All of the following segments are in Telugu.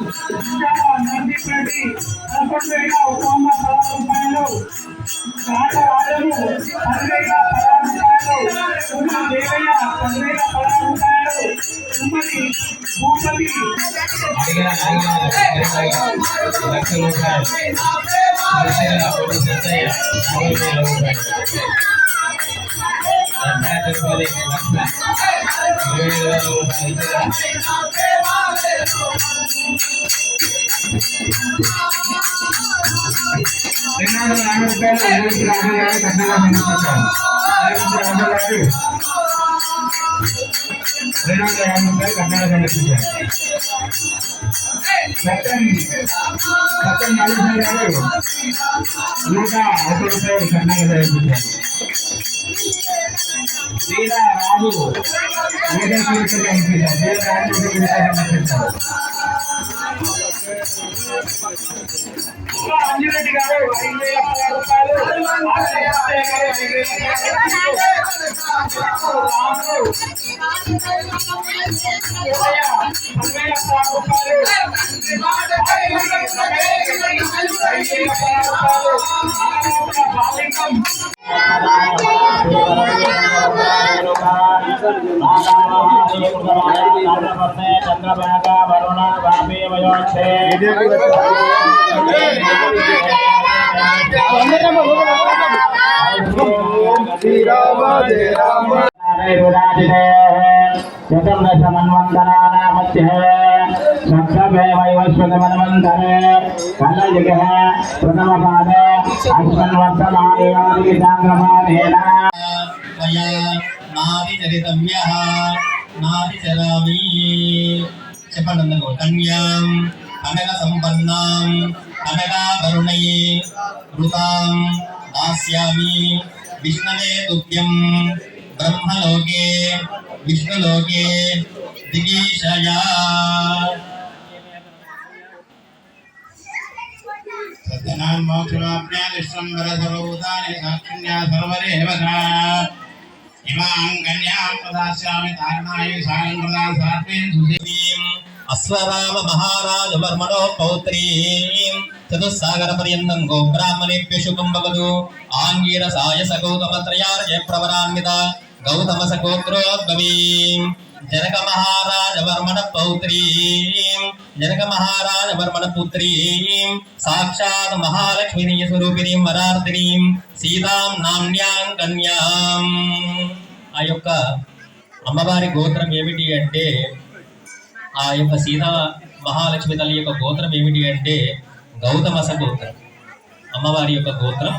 నందిపేటి 11,116 రూపాయలు, రాజరాజము 10,016 రూపాయలు, ఉమా దేవయ్య 10,016 రూపాయలు, ఉమ్మడి భూపతి అంజిరెడ్డి గారు 5,016 రూపాయలు, चंद्रभागा वरुण वापी वयोक्षे చెప్పండి కన్యాం అనగా సంపన్నాం అనగా వరుణయే ఋతాం దాస్యామి విష్ణవే తుభ్యం బ్రహ్మలోకే విష్ణులోకే దిగీషయా సత్యనాం మోక్షమాప్యాదిష్టంబరధరూతాని సాక్షిణ్యా సర్వదేవతా ఇమాం కన్యాం ప్రదాస్యామి ధారణాయ సాయంప్రదాం సాత్వేన్ సుశీలీం అశ్వరామ మహారాజ వర్మణో పౌత్రీం చతుస్సాగర పర్యంతం గో బ్రాహ్మణేభ్య శుభం భవతు ఆంగీరసాయ సగౌతమత్రయార్య ప్రవరాన్విత గౌతమ సగోత్రోద్భవీం జనక మహారాజ వర్మణ పౌత్రీం జనక మహారాజ వర్మణ పుత్రీం సాక్షాత్ మహాలక్ష్మీ స్వరూపిణీం వరార్ధినీం సీతాం నామ్న్యాం కన్యాం. ఆ యొక్క అమ్మవారి గోత్రం ఏమిటి అంటే, ఆ యొక్క సీతా మహాలక్ష్మి తల్లి యొక్క గోత్రం ఏమిటి అంటే గౌతమస గోత్రం. అమ్మవారి యొక్క గోత్రం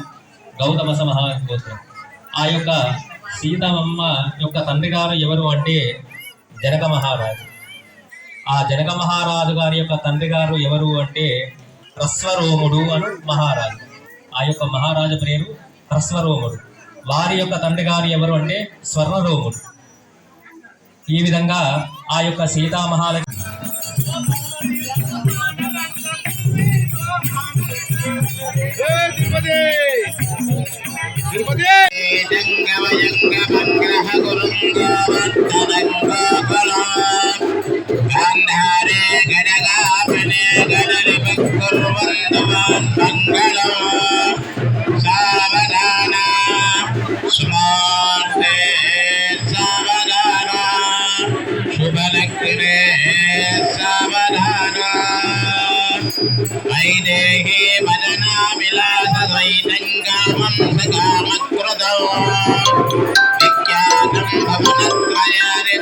గౌతమస మహాగోత్రం. ఆ యొక్క సీతమ్మ యొక్క తండ్రి గారు ఎవరు అంటే జనక మహారాజు. ఆ జనక మహారాజు గారి యొక్క తండ్రి గారు ఎవరు అంటే హ్రస్వరోముడు అను మహారాజు. ఆ యొక్క మహారాజు పేరు హ్రస్వరోముడు. వారి యొక్క తండ్రి గారు ఎవరు అంటే స్వర్ణరోముడు. ఈ విధంగా ఆ యొక్క సీతా మహాలక్ష్మి వైదేహీ భజనా విలాస ద్వైతంగామం సకామకృతో విఖ్యాతం భవనత్రయారి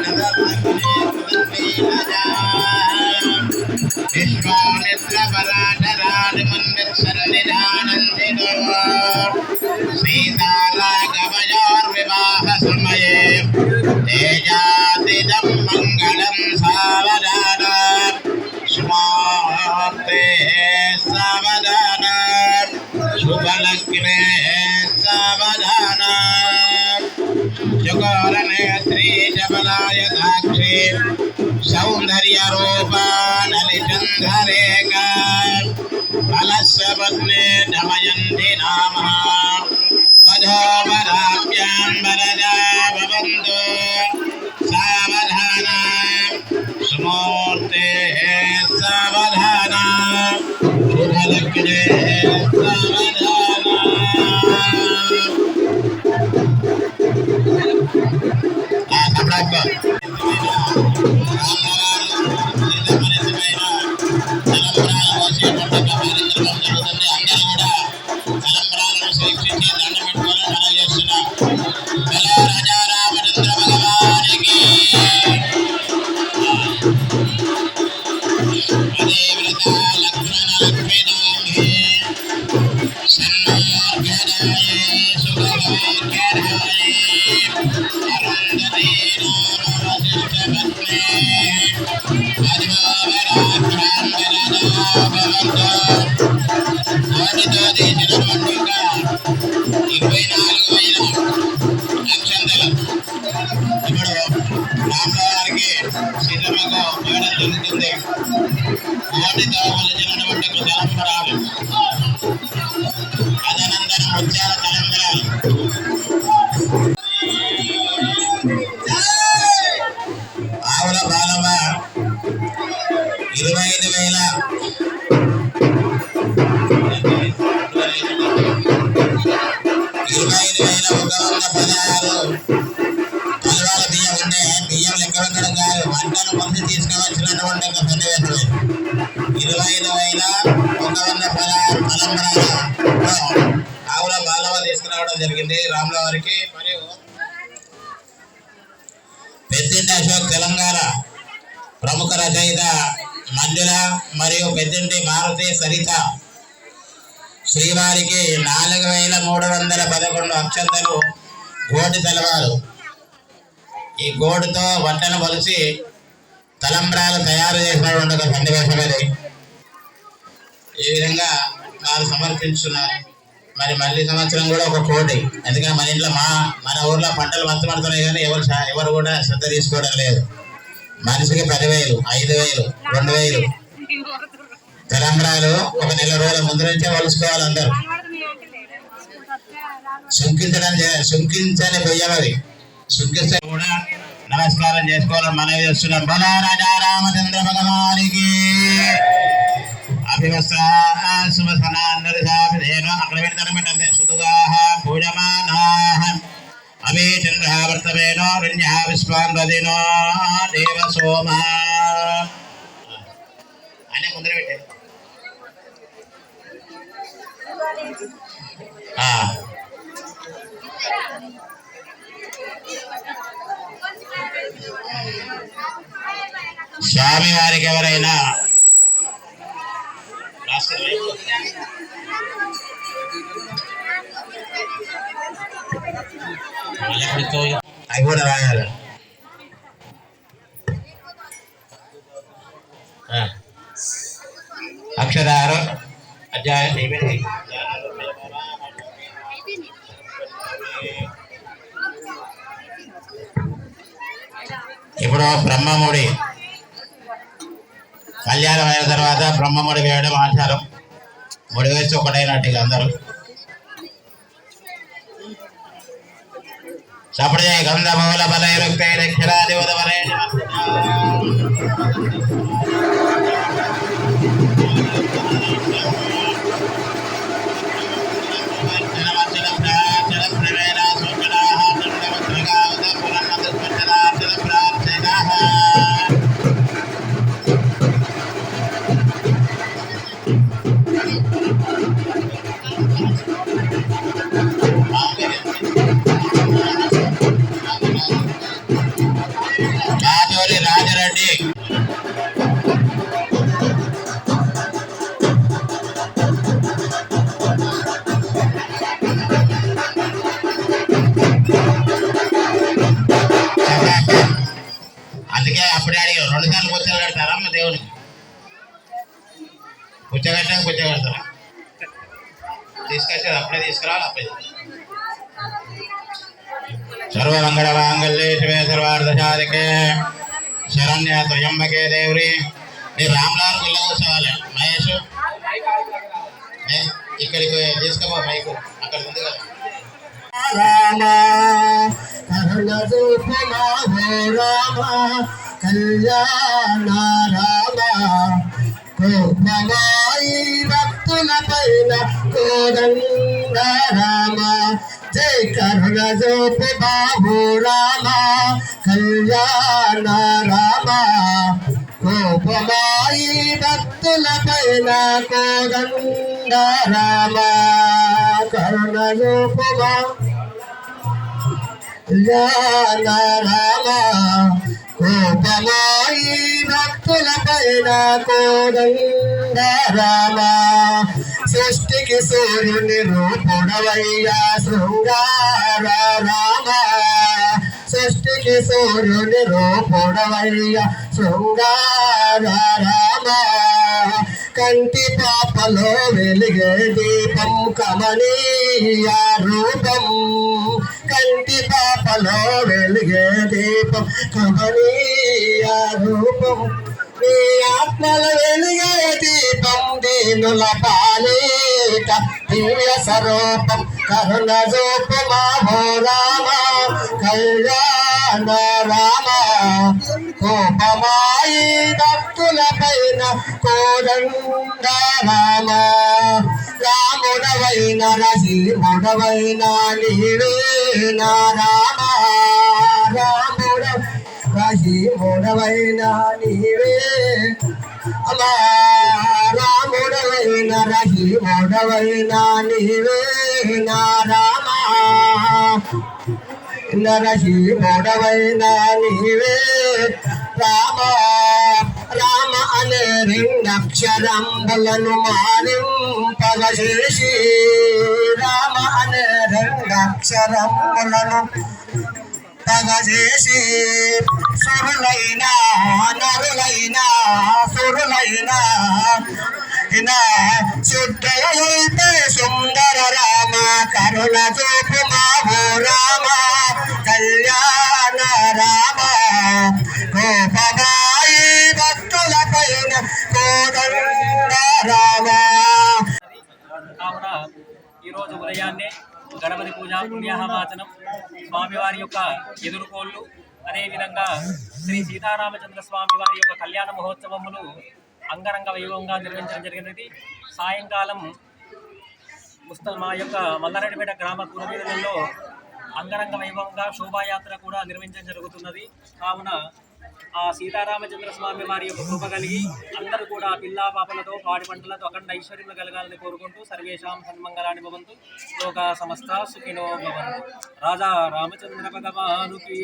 విశ్వామిత్ర పరాశరాది మన్విత్సన్నిధానందినో సీతారాఘవయోర్వివాహ సమయే తేజాతిదం మంగళం సావధాన స్మార్తే సావధాన శుభలగ్నే సావధాన జగోరనేత్రీ శబలాయ సాక్షి సౌందర్య రూపానలిచంధరేక బలస్య పత్నే దమయంతి నామ వధోవరాభ్యాం వరదా భవంతు సావధాన స్మూర్తే సావధాన ఆవుల బాలవ 25,000 పలవాల బియ్యం ఉంటే బియ్యం లెక్క పెట్టడం కాదు, వంటను మంది తీసుకువచ్చినటువంటి ఒక సన్నివేశం. 25,116 ఆవుల బాలవ తీసుకురావడం జరిగింది రాముల వారికి. మరియు పెద్దింటి అశోక్ తెలంగాణ ప్రముఖ రచయిత మంజుల మరియు పెద్దింటి మారుతి సరిత శ్రీవారికి 4,311 అక్షంతలు గోటి తలవారు. ఈ గోడుతో వంటను కొలిసి తలంబ్రాలు తయారు చేసినటువంటి ఒక సన్నివేశం అది. ఈ విధంగా వారు సమర్పించున్నారు. మరి మళ్ళీ సంవత్సరం కూడా ఒక కోటి, ఎందుకంటే మన ఇంట్లో మన ఊర్లో పంటలు మంచమడుతున్నాయి కానీ ఎవరు కూడా శ్రద్ధ తీసుకోవడం లేదు. మనిషికి 10,000, 5,000, 2,000 తలంబ్రాలు ఒక నెల రోజుల ముందు నుంచే వలుసుకోవాలి అందరూ. సుంకించని పొయ్యమది, శుంకిస్తే కూడా నమస్కారం చేసుకోవాలని మనవి చేస్తున్నాం. బలా రాజా రామచంద్ర భగవానికి అక్కడ పెడతారంటే సుదుగా పూజమానా అమే చంద్ర వర్తమేనో రణ్య విశ్వాంగదినో దేవ సోమ అనే ముందర పెట్టారు. స్వామి వారికి ఎవరైనా అవి కూడా రాయాలి. అక్షరారు అధ్యాయం ఇప్పుడు బ్రహ్మముడి కళ్యాణం అయిన తర్వాత బ్రహ్మముడి వేయడం ఆచారం. ముడి వేసి ఒకటైనట్టు అందరూ సపడే గంధమూల బలైరుక్తై దక్షిణాది ఉదవరే రాజరెడ్డి అందుకే అప్పుడే అడిగారు 2 సార్లు కూర్చొని కడతారా మా దేవునికి? కూర్చోగడతారా? తీసుకొచ్చేది అప్పుడే తీసుకురావాలి. అప్పుడే సర్వమంగళ మాంగళ్యే శివే సర్వార్థ సాధకే శరణ్య త్రయంబకే దేవ్రి. మీరు రామ్లాల్ గుళ్ళ కూర్చోవాలి. మహేష్ ఇక్కడికి తీసుకోబో మైకు అక్కడ ఉంది కదా. కళ్యాణ భక్తుల పైన కోదండ రామ జై కరుణ జోపి బాబు రామ కళ్యాణ రామ కోపమాయి భక్తుల పైన కోదండ రామ కరుణ జోపి కళ్యాణ రామ కోపమాయి భక్తుల పైన కోదండ రామ సృష్టికి సూర్యుని రూపుడవయ్యా శృంగార రామ సృష్టికి సూర్యుని రూపుడవయ్యా శృంగార రామ కంటి పాపలో వెలిగే దీపం కమనీయ రూపం కంటి పాపలో వెలిగే దీపం కమనీయ రూపం నీ ఆత్మలో వెలిగే దీపం దీనుల పాలిట దివ్య స్వరూపం కరుణ జోపు మాభో రామ కళ్యాణ రామ కోపమాయి భక్తుల పైన కోదండ రామ రాముడవైన రసీముడవైన నీవే నా రామ రాముడ రసీముడవైన నీవే అమ్మా రాముడవైన రసీముడవైన నీవే నా రామ నరసింహుడవైన నీవే రామ రామ అనే రెండక్షరంబులను మారింపగచేసి రామ అనే రెండక్షరంబులను పగచేసి సురులైన నరులైన సురులైన శుద్ధైతే సుందర రామ కరుణ చూపు మాభో రామ కళ్యాణ రామ కోపమాయి భక్తుల పైన కోదండ రామ. కావున ఈరోజు ఉదయాన్నే గణపతి పూజ పుణ్యాహవాచనం స్వామివారి యొక్క ఎదురుకోళ్ళు అదేవిధంగా శ్రీ సీతారామచంద్ర స్వామి వారి యొక్క కళ్యాణ మహోత్సవములు అంగరంగ వైభవంగా నిర్వహించడం జరిగినది. సాయంకాలం మా యొక్క మల్లారెడ్డిపేట గ్రామ పురవీధులలో అంగరంగ వైభవంగా శోభాయాత్ర కూడా నిర్వహించడం జరుగుతున్నది. కావున ఆ సీతారామచంద్ర స్వామి వారి యొక్క కృప కలిగి అందరూ కూడా పిల్లా పాపలతో పాడి పంటలతో అఖండ ఐశ్వర్యం కలగాలని కోరుకుంటూ సర్వేషాం సన్మంగళాని భవంతు లోకా సమస్త సుఖినో భవంతు. రాజా రామచంద్ర భగవానుకి